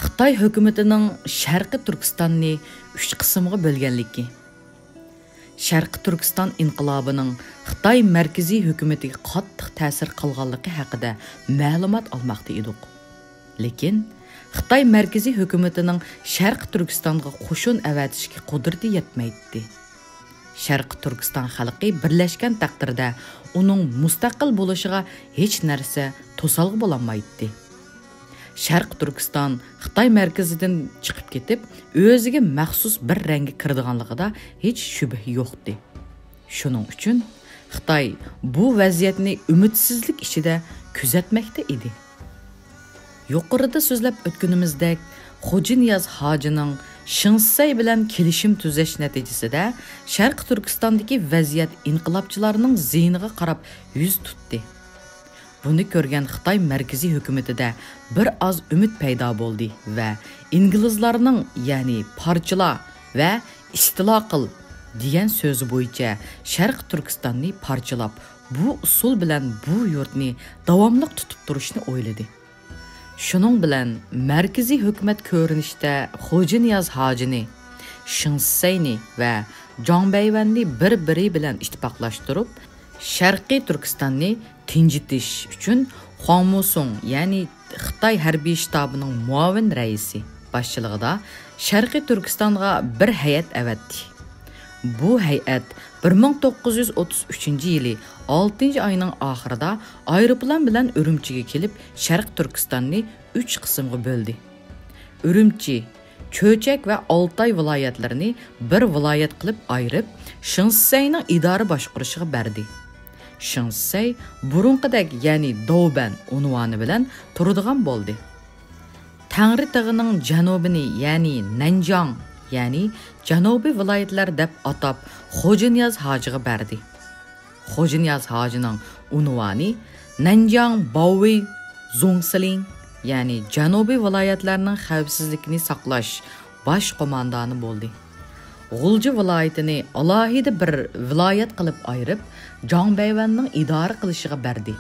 Xitoy hukumatining Sharqiy Turkistonni 3 qismga bo'lganligi. Sharqiy Turkiston inqilobining Xitoy markaziy hukumatiga qattiq ta'sir qilganligi haqida ma'lumot olmoqda edik. Lekin Xitoy markaziy hukumatining Sharqiy Turkistonga qo'shin avatishga qudrati yetmaydi. Sharqiy Turkiston xalqi birlashgan taqdirda uning mustaqil bo'lishiga hech narsa to'salg'i bo'lolmaydi. Sharq Turkiston Xitoy markazidan chiqib ketib, o'ziga maxsus bir rangga kirdiganligida hech shubha yo'qdi. Shuning uchun Xitoy bu vaziyatni umidsizlik ichida kuzatmoqda edi. Yuqorida so'zlab o'tganimizdek, Xo'janiyaz hojining Shinsay bilan kelishim tuzash natijasida Sharq Turkistondagi vaziyat inqilobchilarning zihniga qarab yuz tutdi. Buni ko'rgan Xitoy markaziy hukumatida bir oz umid paydo bo'ldi va inglizlarning, ya'ni parchala va istilo qil degan so'zi bo'yicha Sharq Turkistonni parchalab, bu usul bilan bu yurtni davomli tutib turishni o'yladi. Shuning bilan markaziy hukumat ko'rinishda Xo'janiyaz hojini, Shinsayni va Jonbayvanni bir-biri bilan ittifoqlashtirib, Sharqiy Turkistonni tinchitish uchun Xongmusong, ya'ni Xitoy harbiy shtabining muavin raisi boshchiligida Sharqiy Turkistonga bir hay'at avatdi. Bu hay'at 1933-yili 6-oyning oxirida aeroplan bilan Urumchiga kelib, Sharq Turkistonni 3 qismga bo'ldi. Urumchi, Cho'chak va Oltoy viloyatlarini bir viloyat qilib ayirib, Shinsayning idora boshqarishiga berdi. Shinsay burunqidek, ya'ni Douban unvoni bilan turadigan bo'ldi. Tangri tog'ining janubini, ya'ni Nanjang, ya'ni janubiy viloyatlar deb atab Xo'janiyaz hojiga berdi. Xo'janiyaz hojining unvoni Nanjang Bao'Wei Zongsiling, ya'ni janubiy viloyatlarning xavfsizligini saqlash bosh qo'mondoni bo'ldi. G'ulji viloyatini alohida bir viloyat qilib ayirib, Jonbayvanning idora qilishiga berdi.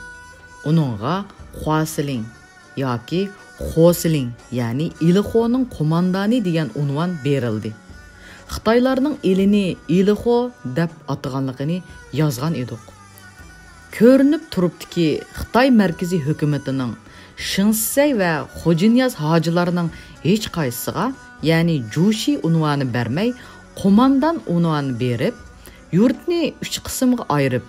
Uningga Xuasiling yoki Xosiling, ya'ni Ilixoning qo'mondoni degan unvon berildi. Xitoylarning elini Ilixo deb ataganligini yozgan edik. Ko'rinib turibdiki, Xitoy markaziy hukumatining Shinsay va Xo'janiyaz hojilarining hech qaysisiga, ya'ni Jushi unvoni bermay, qo'mondan unvoni berib, yurtni 3 qismga ayirib,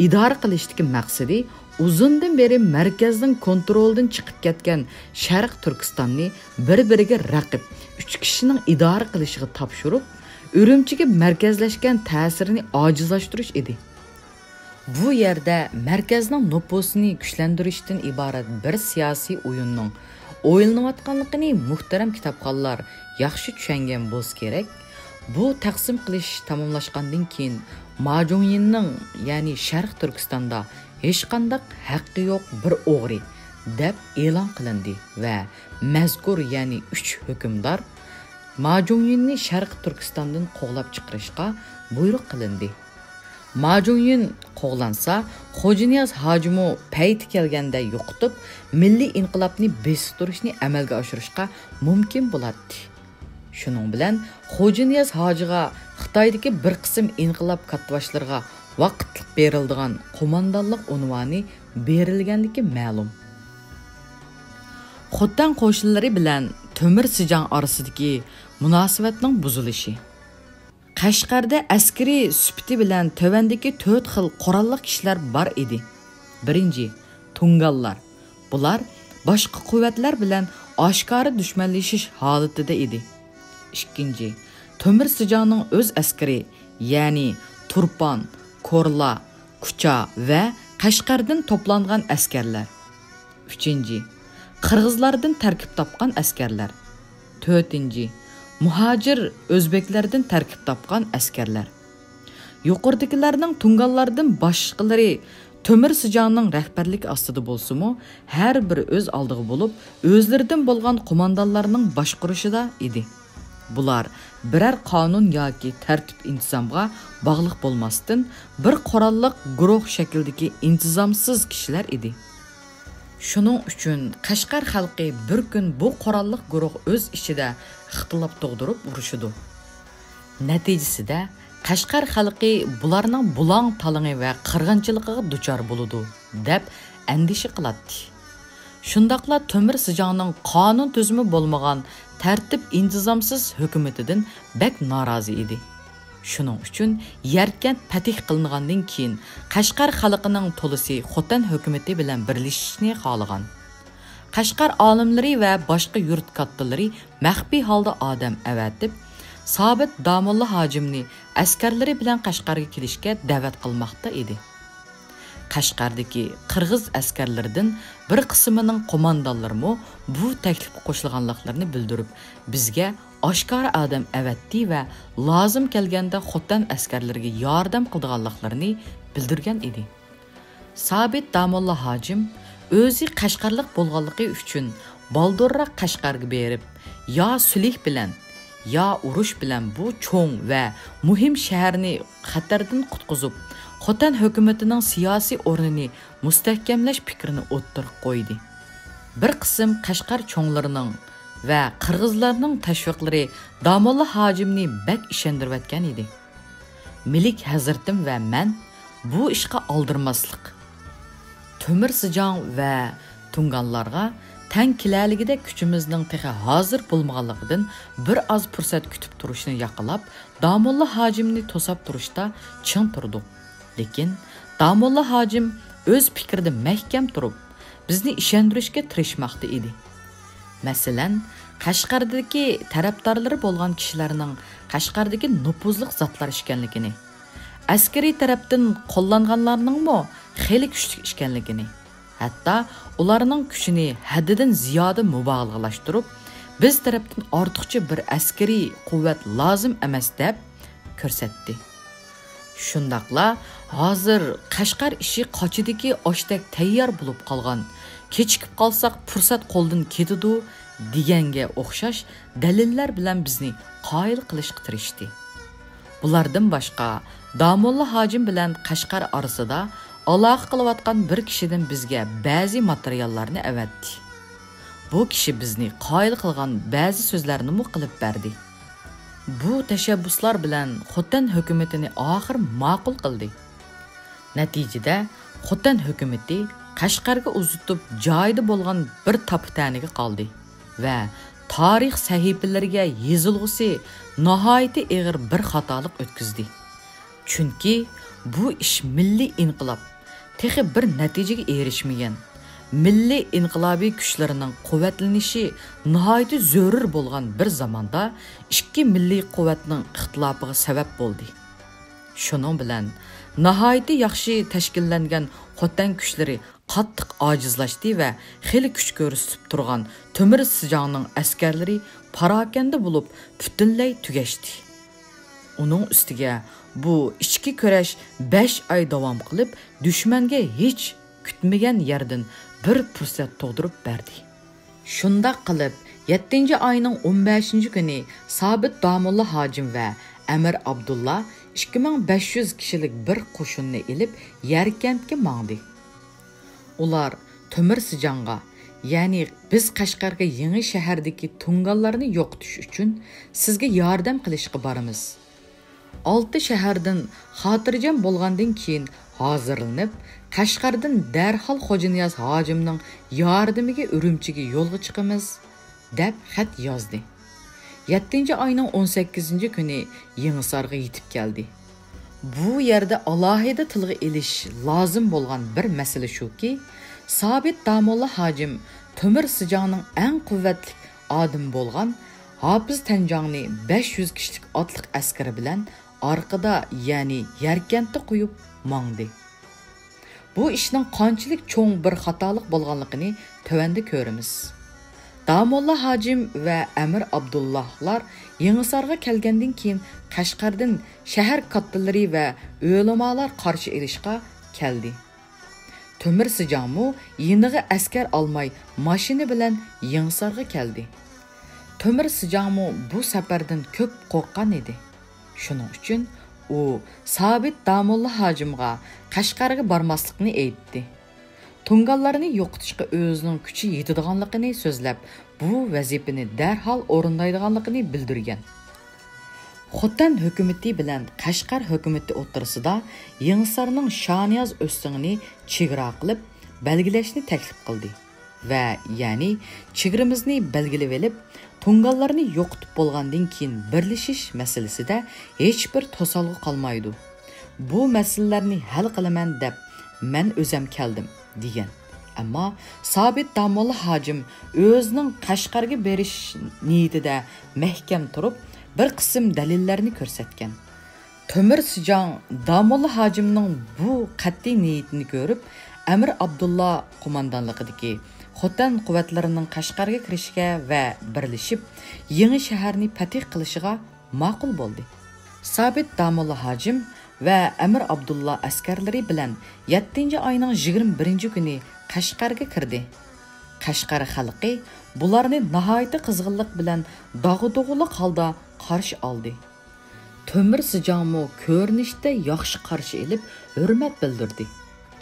idora qilishdagi maqsadi uzundan beri markazning kontroldan chiqib ketgan Sharq Turkistonni bir-biriga raqib 3 kishining idora qilishiga topshirib, Urumchiga markazlashgan ta'sirini ojizlashtirish edi. Bu yerda markazning nupusini kuchlantirishdan iborat bir siyosiy o'yinning o'ylanayotganligini muhtaram kitobxonlar yaxshi tushungan bo'lsa kerak. Bu taqsim qilish tamomlashgandan keyin Majuniyinning, ya'ni Sharq Turkistonda hech qanday haqqi yo'q bir o'g'ri deb e'lon qilindi va mazkur, ya'ni 3 hukmdor Majuniyinni Sharq Turkistondan qo'g'lab chiqarishga buyruq qilindi. Majuniyin qo'g'lansa, Xo'janiyaz hojimi payti kelganda yo'qotib, milliy inqilobni bestirishni amalga oshirishga mumkin bo'ladi. Shuning bilan Xo'janiyaz hojiga Xitoydagi bir qism inqilob kattvashlarga vaqtlik beriladigan qo'mondonlik unvoni berilganligi ma'lum. Xotan qo'shinlari bilan Temir Sijang orasidagi munosabatning buzilishi. Qashqarda askari sufiti bilan tövandagi 4 xil qurolli kishilar bor edi. Birinchi, Tungallar. Bular boshqa quvvatlar bilan oshkora dushmanlashish holatida edi. Ikkinchi, Temir Sijangning o'z askari, ya'ni Turpan, Korla, Kucha va Qashqardan to'plangan askarlar. Uchinchi, Qirg'izlardan tarkib topgan askarlar. To'rtinchi, muhojir o'zbeklardan tarkib topgan askarlar. Yuqoridagilarning Tungallardan boshqalari Temir Sijangning rahbarlik ostida bo'lsa-mu, har biri o'z oldiga bo'lib, o'zlaridan bo'lgan qo'mondonlarning boshqarishida edi. Bular birər qanun yoki tərtib intizamğa bağlıq bolmasdan bir qoralliq guruh şəkildəki intizamsız kişilər idi. Şunun üçün Qashqar xalqi bir gün bu qoralliq guruh öz içində ixtilaf doğdurub uruşudu. Nəticəsində Qashqar xalqi bularning bulang talığı və qırğınçılığına duçar buludu deb əndişə qılatdı. Şundaqla Tömür Sijangning qonun tüzümü bolmagan tərtib intizamsız hökumətindən bək narazı idi. Şunun üçün Yarkent patih qılınğandan keyin Qashqar xalqining tolisi Xotan hökuməti bilan birləşishni xalagan. Qashqar olimlari və boshqa yurt kattalari məxfi holda odam avatib, Sabit Damulla Hacimni askarlari bilan Qashqarga kelishga da'vat qilmoqda edi. Qashqardagi qirg'iz askarlaridan bir qismining qo'mondonlari bu taklifga qo'shilganliklarini bildirib, bizga oshkora odam avatdi va lozim kelganda Xotan askarlariga yordam qilganliklarini bildirgan edi. Sabit Damulla Hacim o'zi Qashqarlik bo'lganligi uchun baldurroq Qashqarga berib, yo sulh bilan ya urush bilan bu cho'ng va muhim shaharni xatardan qutqizib, Xotan hökumatining siyosiy o'rnini mustahkamlash fikrini o'ttirib qo'ydi. Bir qism Qashqar cho'nglarining va qirg'izlarning tashviqlari Damulla Hacimni bak ishontirayotgan edi. Milik Hazratim va men bu ishga oldirmaslik, Tömür Sijang va Tunganlarga tang kilaligida kuchimizning tehi hozir bo'lmaganligidan bir oz fursat kutib turishni yaqinlab, Damulla Hacimni to'sab turishda ching turdik. Lekin Damulla Hacim o'z fikrida mahkam turib, bizni ishontirishga tirishmoqda edi. Masalan, Qashqardagi tarafdorlari bo'lgan kishilarning Qashqardagi nupuzli zotlar ekanligini, askariy tarafdan qo'llanganlarning-mo xeyli kuchli ekanligini, hatto ularning kuchini haddidan ziyoda mubolag'alashtirib, biz tarafdan ortiqcha bir askariy quvvat lozim emas deb ko'rsatdi. Shundaqla hozir Qashqar ishi qochidagi oshdak tayyor bo'lib qolgan, kechikib qolsak fursat qo'ldan ketadi deganga o'xshash dalillar bilan bizni qoyil qilishga tirishdi. Bulardan boshqa Damulla Hacim bilan Qashqar orasida aloqa qilayotgan bir kishidan bizga ba'zi materiallarni avatdi. Bu kishi bizni qoyil qilgan ba'zi so'zlarni qilib berdi. Bu tashabbuslar bilan Xotan hukumatini oxir ma'qul qildi. Natijada Xotan hukumati Qashqarga uzitib joyida bo'lgan bir tapitaniga qoldi va tarix sahifalariga yozilg'usi nihoyatda og'ir bir xatolik o'tkazdi. Chunki bu ish milliy inqilob texi bir natijaga erishmagan. Milliy inqilobiy kuchlarining quvvatlanishi nihoyatda zarur bo'lgan bir zamonda ikki milliy quvvatning ixtilofiga sabab bo'ldi. Shuning bilan nihoyatda yaxshi tashkillangan Xotan kuchlari qattiq ojizlashdi va xeyli kuch ko'rsatib turgan Tömür Sijangning askarlari parokanda bo'lib butunlay tugashdi. Uning ustiga bu ichki kurash 5 oy davom qilib, dushmanga hech kutmagan yerdan bir fursat tug'dirib berdi. Shunda qilib 7-oyning 15-kuni Sabit Damulla Hacim va Amir Abdulla 2500 kishilik bir qo'shinni elib Yarkentga mangdi. Ular Tömür Sijangga, ya'ni biz Qashqarga yangi shahardagi tunganlarni yo'qotish uchun sizga yordam qilishga boramiz. 6 shahardan xotirjam bo'lgandan keyin hozirlanib, Qashqardan darhol Xo'janiyaz Hojimning yordamiga Urumchiga yo'lga chiqamiz deb xat yozdi. 7-oyning 18-kuni Yangisarga yetib keldi. Bu yerda alohida tilga elish lozim bo'lgan bir masala shuki, Sabit Damulla Hacim Tömür Sijangning eng quvvatli odam bo'lgan Hafiz Tanjongni 500 kishilik otliq askari bilan orqada, ya'ni Yarkentda qo'yib mangdi. Bu ishning qanchalik cho'ng bir xatolik bo'lganligini tövanda ko'ramiz. Damulla Hacim va Amir Abdullahlar Yangisarga kelgandan keyin Qashqardan shahar kattalari va o'lamalar qarshi elishga keldi. Tömür Sijangmu yeniga askar olmay mashina bilan Yangisarga keldi. Tömür Sijangmo bu safardan ko'p qo'rqqan edi. Shuning uchun u Sabit Damulla hojimga Qashqarga bormaslikni aytdi. Tungallarni yo'qotishga o'zining kuchi yetadiganligini so'zlab, bu vazifani darhol o'rindaydiganligini bildirgan. Xotan hukumati bilan Qashqar hukumati o'rtasida Yangisarning Shaniyoz o'stingini chegara qilib, belgilashni taklif qildi va ya'ni chegaramizni belgilab olib, tungallarni yo'qotib bo'lgandan keyin birlashish masalasida hech bir to'salg'i qolmaydi. Bu masalalarni hal qilaman deb men o'zim keldim degan. Ammo Sabit Damulla hojim o'zining Qashqarga berish niyatida mahkam turib, bir qism dalillarni ko'rsatgan. Tömür Sijang Damulla hojimning bu qat'iy niyatini ko'rib, Amir Abdullah qo'mondonligidagi Xotan quvvatlarining Qashqarga kirishiga va birlashib, yangi shaharni fatih qilishiga ma'qul bo'ldi. Sabit Damulla hojim va Amir Abdullah askarlari bilan 7-oyning 21-kuni Qashqarga kirdi. Qashqar xalqi bularni nihoyat qizg'inlik bilan dog'u-dog'liq holda qarshi oldi. Tömür Sijangmo ko'rinishda yaxshi qarshi olib, hurmat bildirdi.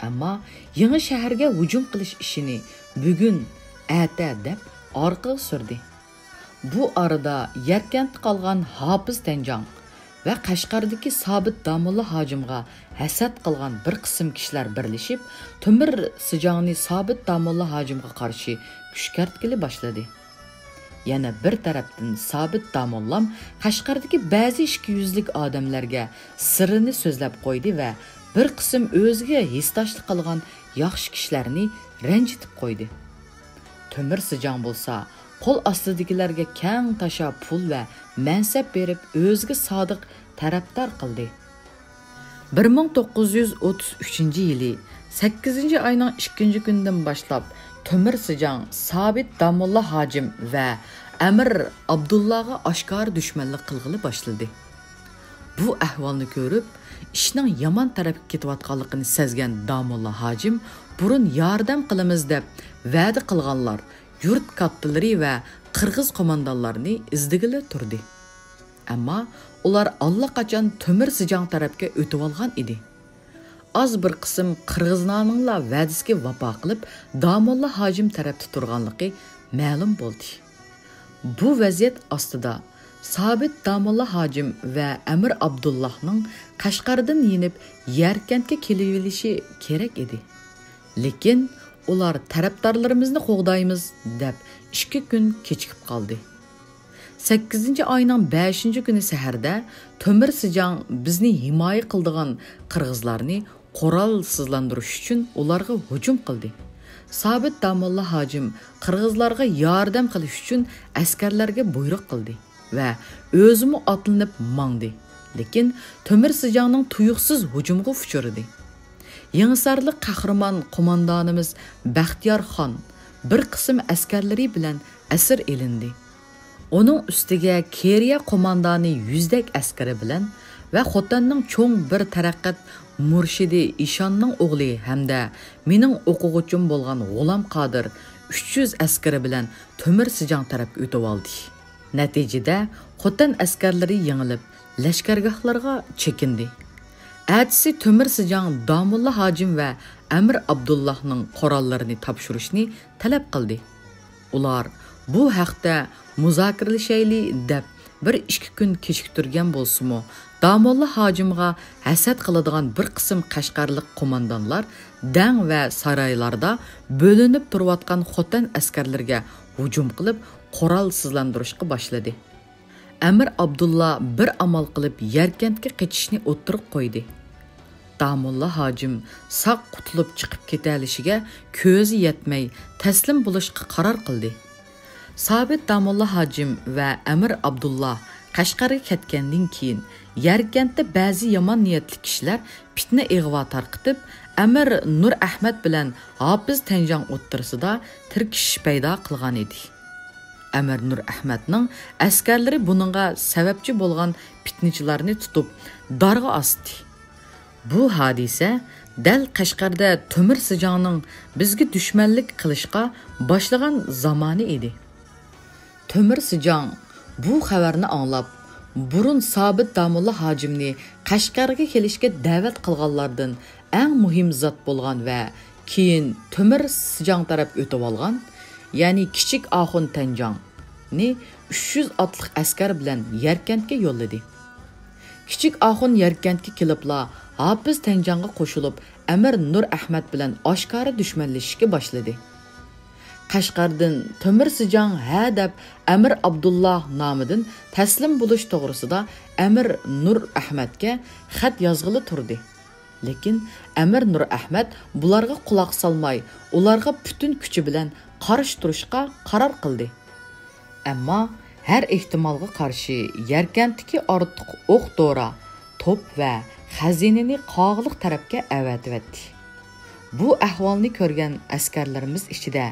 Ammo yangi shaharga hujum qilish ishini bugun ata deb orqaga surdi. Bu arada Yarkentda qolgan Hofiz Tanjang va Qashqardagi Sabit Damulla hojimga hasad qilgan bir qism kishilar birlashib, Tömür Sijangni Sabit Damulla hojimga qarshi kuchkartkili boshladi. Yana bir tarafdan Sabit Damullam Qashqardagi ba'zi ishkiyuzlik odamlarga sirrini so'zlab qo'ydi va bir qism o'ziga histoshlik qilgan yaxshi kishilarni ranjitib qo'ydi. Tömür Sijang bo'lsa, qo'l ostidagilarga keng tasha pul va mansab berib, o'ziga sodiq tarafdor qildi. 1933-yili 8-oyning 2-kunidan boshlab Tömür Sijang Sabit Damulla hojim va Amir Abdullahga oshkor dushmanlik qilg'ili boshladi. Bu ahvolni ko'rib, ishning yomon tarafga ketayotganligini sezgan Damulla hojim burun yordam qilamiz deb va'da qilganlar, yurt kattalari va qirg'iz qo'mondonlarini izdigili turdi. Ammo ular allaqachon Tömür Sijang tarafga o'tib olgan edi. Az bir qism qirg'izlarning va'dasiga vafo qilib, Damulla hojim tarafda turganligi ma'lum bo'ldi. Bu vaziyat ostida Sabit Damulla hojim va Amir Abdullahning Qashqardan yenib Yarkentga kelivilishi kerak edi. Lekin ular tarafdorlarimizni qo'g'daymiz deb 2 kun kechikib qoldi. 8-oyning 5-kuni saharda Tömür Sijang bizni himoya qildigan qirg'izlarni qurolsizlantirish uchun ularga hujum qildi. Sabit Damulla hojim qirg'izlarga yordam qilish uchun askarlarga buyruq qildi va o'zimi otlanib mangdi. Lekin Tömür Sijangning tuyuqsiz hujumga uchradi. Yangisarlik qahramon qo'mondonimiz Baxtiyor Xon bir qism askarlari bilan asir elindi. Onun ustiga Keriya qo'mondoni 100dak askari bilan va Xotanning cho'ng bir taraqqat murshidi Ishonning o'g'li hamda mening o'quvchim bo'lgan G'ulam Qodir 300 askari bilan Tömür Sijang tarafga o'tib oldi. Natijada Xotan askarlari yengilib, lashkargohlarga chekindi. Ertasi Tömür Sijang Damulla hojim va Amir Abdullahning qorallarini topshirishni talab qildi. Ular bu haqda muzokaralashayli deb 1-2 kun kechiktirgan bo'lsa-mu, Damulla hojimga hasad qiladigan bir qism qashqarlik qo'mondonlar dang va saroylarda bo'linib turayotgan Xotan askarlarga hujum qilib, qurolsizlantirishga boshladi. Amir Abdullah bir amal qilib Yarkentga qochishni o'tirib qo'ydi. Damulla hojim saq qutulib chiqib ketalishiga ko'zi yetmay taslim bo'lishga qaror qildi. Sabit Damulla hojim va Amir Abdullah Qashqarga ketgandan keyin Yarkentda ba'zi yomon niyatli kishilar fitna ig'vo tarqitib, Amir Nur Ahmad bilan Hofiz Tanjang o'rtasida tirkishish paydo qilgan edi. Amir Nur Ahmadning askarlari buningga sababchi bo'lgan fitnachilarni tutib, darga osdi. Bu hodisa dal Qashqarda Tömür Sijangning bizga dushmanlik qilishga boshlagan zamoni edi. Temir Sijang bu xabarni anglab, burun Sabit Damulla hojimni Qashqarga kelishga da'vat qilganlardan eng muhim zot bo'lgan va keyin Temir Sijang taraf o'tib olgan, ya'ni Kichik Axun Tanjangni 300 otliq askar bilan Yarkandga yo'lladi. Kichik Axun Yarkandga kelibla Hafiz Tanjangga qo'shilib, Amir Nur Ahmad bilan oshkora dushmanlashishga boshladi. Qashqardan Temir Sijang ha deb Amir Abdullah nomidan taslim bo'lish to'g'risida Amir Nur Ahmadga xat yozg'ili turdi. Lekin Amir Nur Ahmad bularga quloq solmay, ularga butun kuchi bilan qarshi turishga qaror qildi. Ammo har ehtimolga qarshi Yarkanddagi ortiq o'q-dora, to'p va xazinani qog'liq tarafga avatibdi. Bu ahvolni ko'rgan askarlarimiz ichida,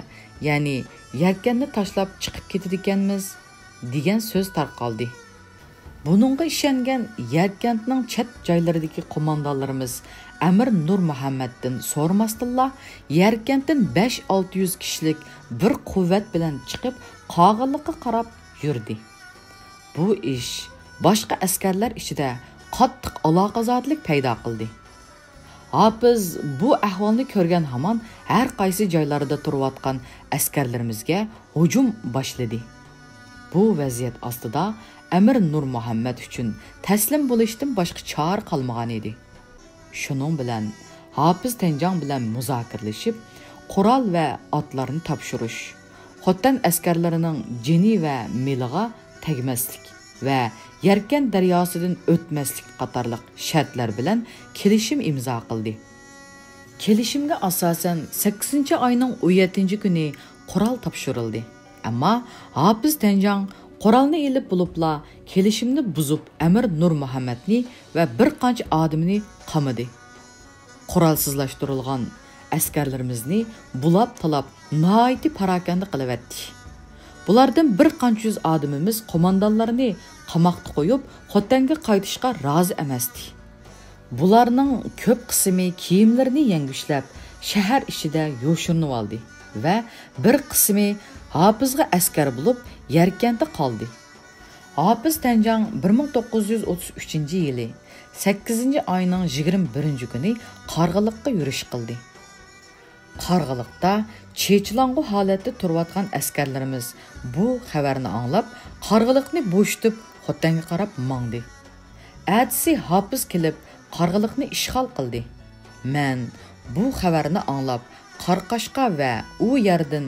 ya'ni Yarkandni tashlab chiqib ketadiganmiz degan so'z tarqaldi. Buningga ishongan Yarkandning chet joylaridagi qo'mondonlarimiz Amir Nur Muhammaddan so'ramasdilla Yarkanddan 5-600 kishilik bir quvvat bilan chiqib qog'illikqa qarab yurdi. Bu ish boshqa askarlar ichida qattiq aloqazorlik paydo qildi. Hafiz bu ahvolni ko'rgan hamon har qaysi joylarda turayotgan askarlarimizga hujum boshladi. Bu vaziyat ostida Amir Nur Muhammad uchun taslim bo'lishdan boshqa chora qolmagan edi. Shuning bilan Hafiz Tanjang bilan muzokiralashib, qurol va otlarni topshirish, Xotan askarlarining jini va miliga tegmaslik va Yarkand daryosidan o'tmaslik qatorliq shartlar bilan kelishim imzo qildi. Kelishimga asosan 8-oyning 17-kuni qurol topshirildi. Ammo Hafiz Tanjang qurolni elib bo'libla kelishimni buzib Amir Nur Muhammadni va bir qancha odamni qamadi. Qurolsizlashtirilgan askarlarimizni bulab-talab noiti parakanda qilavatdi. Bulardan bir qancha yuz odamimiz qo'mondonlarni qamoqda qo'yib, Xotanga qaytishga rozi emasdi. Bularning ko'p qismi kiyimlarini yangushlab, shahar ichida yo'shirinib oldi va bir qismi Hafizga askar bo'lib, Yarkandda qoldi. Hafiz Tanjang 1933-yili 8-oyning 21-kuni Qarg'iliqqa yurish qildi. Qarg'iliqda chechlangu holatda turayotgan askarlarimiz bu xabarni anglab, Qarg'iliqni bo'shtib Xotanga qarab mangdi. Atsi Hafiz kelib Qarg'iliqni ishg'ol qildi. Men bu xabarni anglab, Qarqashqa va u yerdan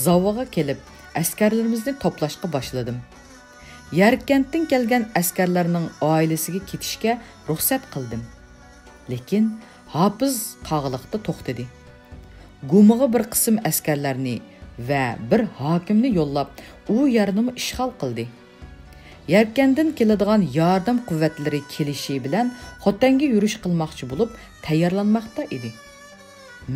Zavoga kelib askarlarimizni to'plashga boshladim. Yarkanddan kelgan askarlarning oilasiga ketishga ruxsat qildim. Lekin Hafiz Qarg'iliqda to'xtadi. Gumiga bir qism askarlarni va bir hokimni yo'llab, u yerni ishg'ol qildi. Yarkanddan keladigan yordam quvvatlari kelishi bilan Xotanga yurish qilmoqchi bo'lib tayyorlanmoqda edi.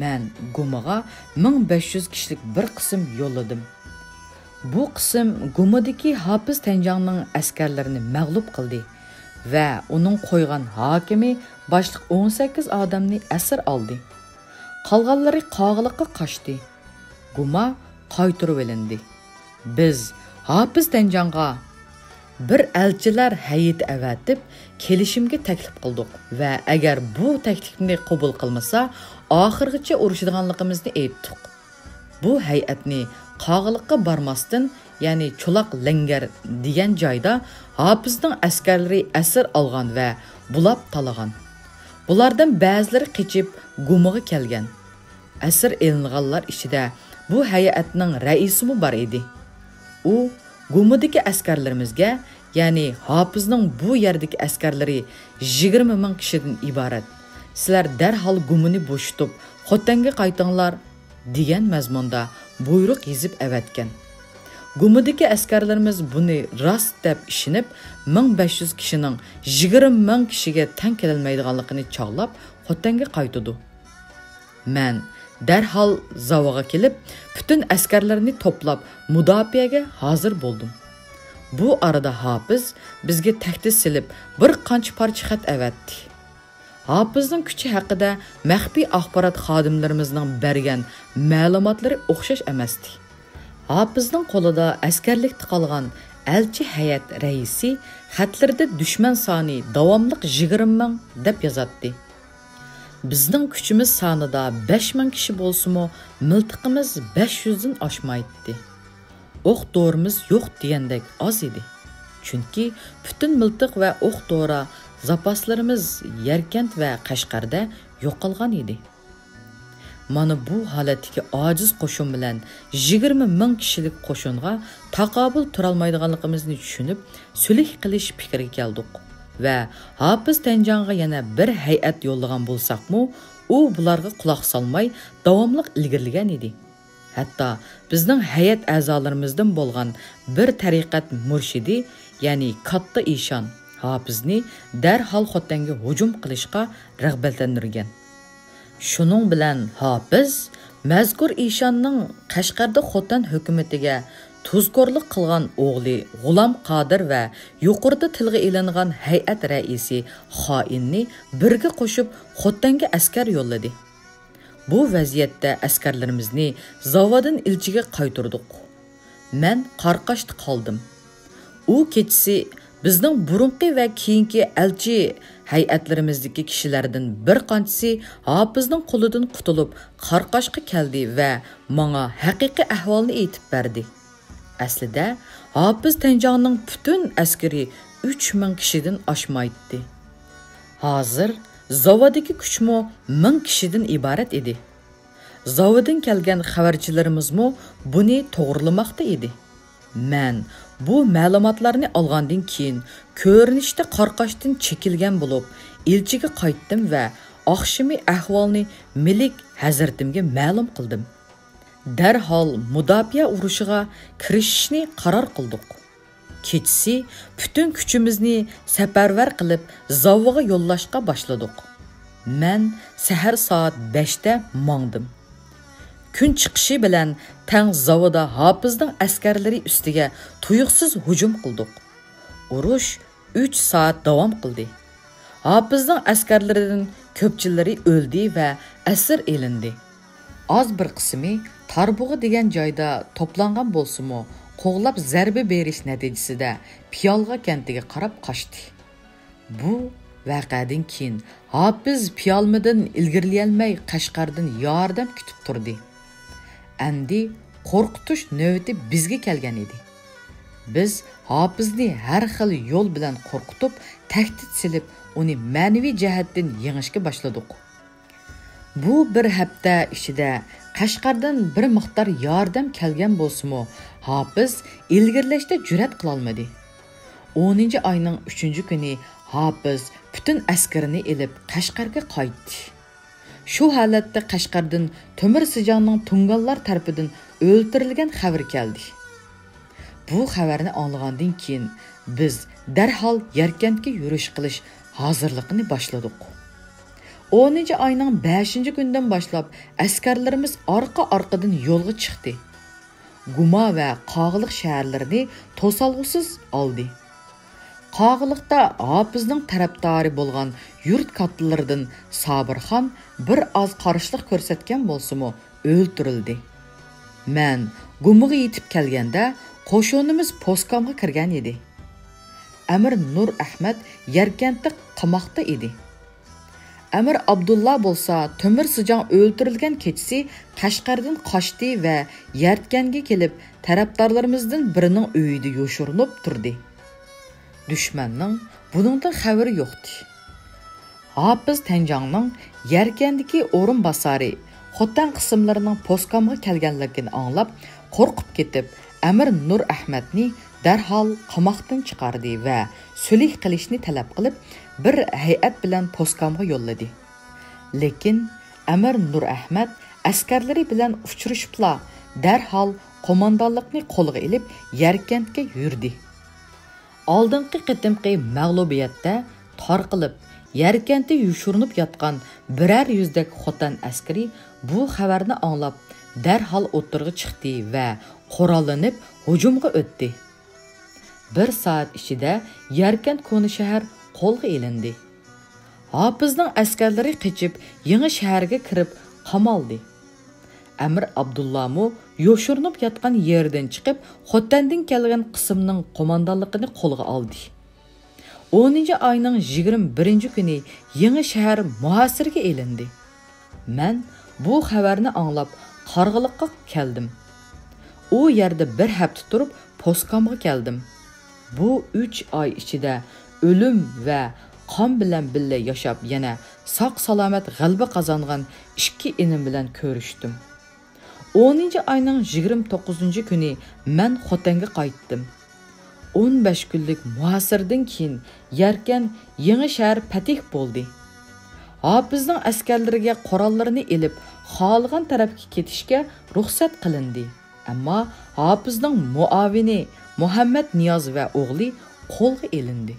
Men Gumiga 1500 kishilik bir qism yo'lladim. Bu qism Gumidagi Hafiz Tanjangning askarlarini mag'lub qildi va uning qo'ygan hokimi boshliq 18 odamni asir oldi. Qolganlari Qog'iliqqa qochdi. Guma qaytirib olindi. Biz Hafiz Tanjangga bir elchilar hay'ati avatib kelishimga taklif qildik va agar bu taklifni qabul qilmasa, oxirgacha urushadiganligimizni aytdik. Bu hay'atni Qog'iliqqa bormasdan, ya'ni Cho'loq Langar degan joyda Hafizning askarlari asir olgan va bulab talagan. Bulardan ba'zilari qochib Gumiga kelgan. Asir elinganlar ichida bu hay'atning raisi bor edi. U Gumidagi askarlarimizga, ya'ni Hafizning bu yerdagi askarlari 20 ming kishidan iborat. Sizlar darhol Gumini bo'shatib, Xotanga qaytinglar degan mazmunda buyruq yozib avatgan. Gumidagi askarlarimiz buni rost deb ishonib, 1500 kishining 20 ming kishiga teng kelolmaydiganligini chog'lab Xotanga qaytdi. Men darhol Zavoga kelib, butun askarlarni to'plab mudofaaga hozir bo'ldim. Bu arada Hafiz bizga tahdid silib, bir qancha parcha xat avatdi. Hafizning kuchi haqida maxfiy axborot xodimlarimizning bergan ma'lumotlari o'xshash emasdi. Hafizning qo'lida askarlikda qolgan elchi hayat raisi xatlarda dushman soni davomliq 20 ming deb yozatdi. Bizning kuchimiz sonida 5 ming kishi bo'lsa-mu, miltiqimiz 500 dan oshmaydi. O'q-do'rimiz yo'q degandek oz edi. Chunki butun miltiq va o'q-do'ra zapaslarimiz Yarkent va Qashqarda yo'qolgan edi. Mana bu holatdagi ojiz qo'shin bilan 20 ming kishilik qo'shinga taqobil turolmaydiganligimizni tushunib, sulh qilish fikriga keldik va Hafiz Tanjonga yana bir hay'at yo'llagan bo'lsak-mu, u bularga quloq solmay davomli ilgirlagan edi. Hatto bizning hay'at a'zolarimizdan bo'lgan bir tariqat murshidi, ya'ni katta ishon Hafizni darhol Xotanga hujum qilishga rag'batlantirgan. Shuning bilan Hafiz mazkur ishonning Qashqarda Xotan hukumatiga tuzkorlik qilgan o'g'li G'ulom Qodir va yuqorida tilga ilingan hay'at raisi xoinni birga qo'shib Xotanga askar yo'lladi. Bu vaziyatda askarlarimizni zavoddan ilchiga qaytardik. Men Qarqashda qoldim. U kechasi bizning burunqi va keyingi elchi hay'atlarimizdagi kishilardan bir qanchasi Hafizning qo'lidan qutulib Qarqashga keldi va menga haqiqiy ahvolni aytib berdi. Aslida Hafiz Tanjonning butun askari 3000 kishidan oshmaydi. Hozir zavoddagi kuchmo 1000 kishidan iborat edi. Zavoddan kelgan xabarchilarimizmo buni to'g'rilamoqda edi. Men bu ma'lumotlarni olgandan keyin ko'rinishda Qarqashdan chekilgan bo'lib, elchiga qaytdim va oqshimi ahvolni Melik hazratimga ma'lum qildim. Darhol mudofaa urushiga kirishishni qaror qildik. Kechasi butun kuchimizni safarvar qilib Zavog'a yo'llashga boshladik. Men sahar soat 5 da mangdim. Kun chiqishi bilan tang zavoda Hafizning askarlari ustiga tuyuqsiz hujum qildik. Urush 3 soat davom qildi. Hafizning askarlaridan ko'pchilari o'ldi va asir elindi. Az bir qismi Tarbug'i degan joyda to'plangan bo'lsa-mu, qo'g'lab zarba berish natijasida Piyolg'a kentiga qarab qochdi. Bu voqeadan keyin Hafiz Piyolmidan ilgirlayolmay Qashqardan yordam kutib turdi. Endi qo'rqitish navbati bizga kelgan edi. Biz Hafizni har xil yo'l bilan qo'rqitib, tahdid silib, uni ma'naviy jihatdan yengishga boshladik. Bu bir hafta ichida Qashqardan bir miqdor yordam kelgan bo'lsa-mu, Hafiz ilgirlashda jur'at qila olmadi. 10-oyning 3-kuni Hafiz butun askarini elib Qashqarga qaytdi. Shu holatda Qashqardan Temir Sijonning Tungallar tarafidan o'ldirilgan xabar keldi. Bu xabarni olgandan keyin biz darhol Yarkentga yurish qilish hozirligini boshladik. 10-oyning 5-kundan boshlab askarlarimiz orqa-orqadan yo'lga chiqdi. Guma va Qog'liq shaharlarini to'solg'usiz oldi. Qog'liqda Hafizning tarafdori bo'lgan yurt kattalaridan Sabirxon bir oz qarshilik ko'rsatgan bo'lsa-mu, o'ldirildi. Men Gumaga yetib kelganda qo'shinimiz Poskamga kirgan edi. Amir Nur Ahmad Yarkentda qamoqda edi. Amir Abdullah bo'lsa Temir Sijon o'ldirilgan kechasi Qashqardan qochdi va Yarkanga kelib tarafdorlarimizdan birining uyida yo'shirinib turdi. Dushmanning buningdan xabari yo'qdi. Hafiz Tanjonning Yarkandagi o'rin bosari Xotan qismlarining Poskamga kelganligini anglab, qo'rqib ketib, Amir Nur Ahmadni darhol qamoqdan chiqardi va sulh qilishni talab qilib, bir hay'at bilan Poskamga yo'lladi. Lekin Amir Nur Ahmad askarlari bilan uchrashibla darhol qo'mondonlikni qo'lga olib Yarkentga yurdi. Oldingi qitimqi mag'lubiyatda tarqilib Yarkentda yushurinib yotgan birar yuzdak Xotan askari bu xabarni anglab darhol o'tirg'i chiqdi va qurollanib hujumga o'tdi. Bir soat ichida Yarkent koni shahar qo'lga elindi. Hafizning askarlari qochib, yangi shaharga kirib qamaldi. Әмір Абдулламу yoshurnib yatgan yerden chiqib, Xotandan kelgan qismning qo'mondonligini qo'lga oldi. 10 ayning 21 kuni yangi shahar muhasirga elindi. Men bu xabarni anglab Qarg'iliqqa keldim. O yerda bir hafta turib postkamga keldim. Bu 3 ay ichida o'lim va qon bilan billa yashab, yana sog' salomat g'alaba qozongan 2 inim bilan ko'rishdim. 10 ayning 29 kuni men Xotanga qaytdim. 15 kunlik muhasirdan keyin Yarkan yangi shahar fatih bo'ldi. Hafizning askarlariga qurollarini elib, xohlagan tarafga ketishga ruxsat qilindi. Ammo Hafizning muavini Muhammad Niyoz va o'g'li qo'lga elindi.